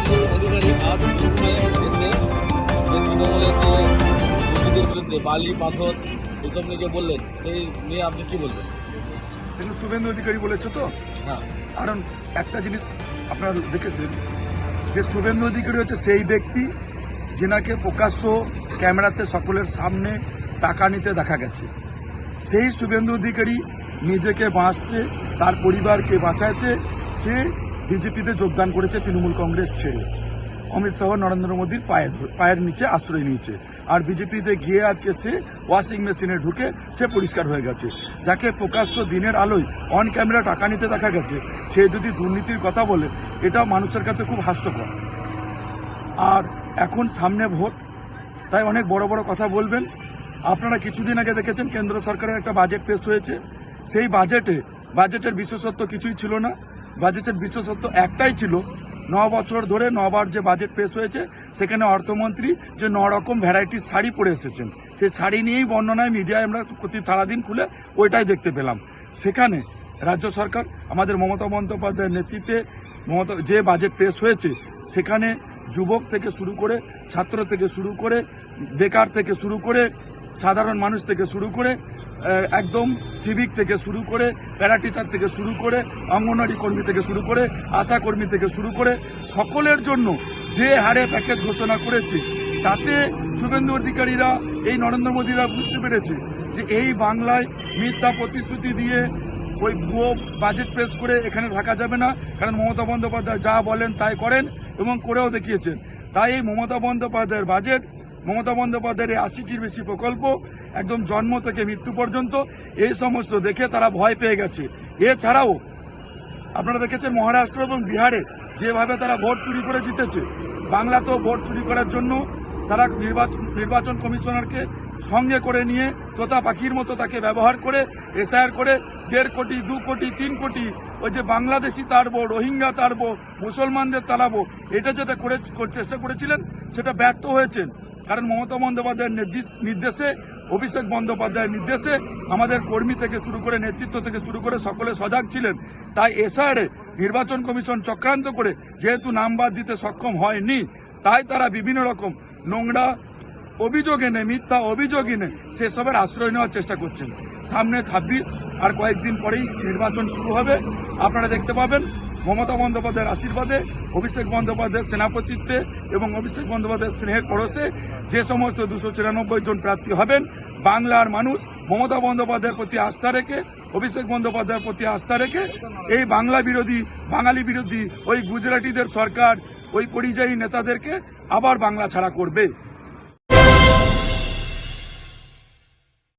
শুভেন্দু অধিকারী আজ এসে তৃণমূলের যে দুর্নীতির বিরুদ্ধে বালি পাথর এসব নিয়ে যে বললেন, সেই নিয়ে আপনি কি বলবেন? কিন্তু শুভেন্দু অধিকারী বলেছে তো, হ্যাঁ, কারণ একটা জিনিস আপনারা দেখেছেন যে শুভেন্দু অধিকারী হচ্ছে সেই ব্যক্তি যেনাকে প্রকাশ্য ক্যামেরাতে সকলের সামনে টাকা নিতে দেখা গেছে। সেই শুভেন্দু অধিকারী নিজেকে বাঁচতে, তার পরিবারকে বাঁচাইতে সে বিজেপিতে যোগদান করেছে, তৃণমূল কংগ্রেস ছেড়ে অমিত শাহ নরেন্দ্র মোদীর পায়ের নিচে আশ্রয় নিয়েছে। আর বিজেপিতে গিয়ে আজকে সে ওয়াশিং মেশিনে ঢুকে সে পরিষ্কার হয়ে গেছে। যাকে প্রকাশ্য দিনের আলোয় অন ক্যামেরা টাকা নিতে দেখা গেছে, সে যদি দুর্নীতির কথা বলে, এটা মানুষের কাছে খুব হাস্যকর। আর এখন সামনে ভোট, তাই অনেক বড় বড় কথা বলবেন। আপনারা কিছুদিন আগে দেখেছেন কেন্দ্র সরকারের একটা বাজেট পেশ হয়েছে। সেই বাজেটের বিশেষত্ব কিছুই ছিল না। বাজেটের বিশেষত্ব একটাই ছিল, 9 বছর ধরে 9বার যে বাজেট পেশ হয়েছে, সেখানে অর্থমন্ত্রী যে 9 রকম ভ্যারাইটির শাড়ি পরে এসেছেন, সেই শাড়ি নিয়েই বর্ণনায় মিডিয়ায় আমরা প্রতি সারাদিন খুলে ওইটাই দেখতে পেলাম। সেখানে রাজ্য সরকার আমাদের মমতা বন্দ্যোপাধ্যায়ের নেতৃত্বে যে বাজেট পেশ হয়েছে, সেখানে যুবক থেকে শুরু করে, ছাত্র থেকে শুরু করে, বেকার থেকে শুরু করে, সাধারণ মানুষ থেকে শুরু করে, একদম সিভিক থেকে শুরু করে, প্যারা টিচার থেকে শুরু করে, অঙ্গনওয়াড়ি কর্মী থেকে শুরু করে, আশা কর্মী থেকে শুরু করে সকলের জন্য যে হারে প্যাকেজ ঘোষণা করেছে, তাতে শুভেন্দু অধিকারীরা, এই নরেন্দ্র মোদীরা বুঝতে পেরেছে যে এই বাংলায় মিথ্যা প্রতিশ্রুতি দিয়ে ওই ভুয়ো বাজেট পেশ করে এখানে থাকা যাবে না। কারণ মমতা বন্দ্যোপাধ্যায় যা বলেন তাই করেন এবং করেও দেখিয়েছেন। তাই এই মমতা বন্দ্যোপাধ্যায়ের বাজেট, মমতা বন্দ্যোপাধ্যায়ের 80টির বেশি প্রকল্প, একদম জন্ম থেকে মৃত্যু পর্যন্ত, এই সমস্ত দেখে তারা ভয় পেয়ে গেছে। এছাড়াও আপনারা দেখেছেন মহারাষ্ট্র এবং বিহারে যেভাবে তারা ভোট চুরি করে জিতেছে, বাংলাতেও ভোট চুরি করার জন্য তারা নির্বাচন কমিশনারকে সঙ্গে করে নিয়ে তোতা পাখির মতো তাকে ব্যবহার করে এসআইআর করে 1.5 কোটি, 2 কোটি, 3 কোটি, ওই যে বাংলাদেশি তাড়বো, রোহিঙ্গা তাড়বো, মুসলমানদের তাড়াবো, এটা যেটা চেষ্টা করেছিলেন সেটা ব্যর্থ হয়েছেন। কারণ মমতা বন্দ্যোপাধ্যায়ের নির্দেশে, অভিষেক বন্দ্যোপাধ্যায়ের নির্দেশে আমাদের কর্মী থেকে শুরু করে, নেতৃত্ব থেকে শুরু করে সকলে সজাগ ছিলেন। তাই এসআইআরে নির্বাচন কমিশন চক্রান্ত করে যেহেতু নাম বাদ দিতে সক্ষম হয়নি, তাই তারা বিভিন্ন রকম নোংরা অভিযোগ এনে, মিথ্যা অভিযোগ এনে সেসবের আশ্রয় নেওয়ার চেষ্টা করছেন। সামনে 26 আর কয়েকদিন পরেই নির্বাচন শুরু হবে। আপনারা দেখতে পাবেন মমতা বন্দ্যোপাধ্যায়ের আশীর্বাদে, অভিষেক বন্দ্যোপাধ্যায়ের সেনাপতিত্বে এবং অভিষেক বন্দ্যোপাধ্যায়ের স্নেহের পরশে যে সমস্ত 294 জন প্রার্থী হবেন, বাংলার মানুষ মমতা বন্দ্যোপাধ্যায়ের প্রতি আস্থা রেখে, অভিষেক বন্দ্যোপাধ্যায়ের প্রতি আস্থা রেখে এই বাংলা বিরোধী, বাঙালি বিরোধী ওই গুজরাটিদের সরকার, ওই পরিযায়ী নেতাদেরকে আবার বাংলা ছাড়া করবে।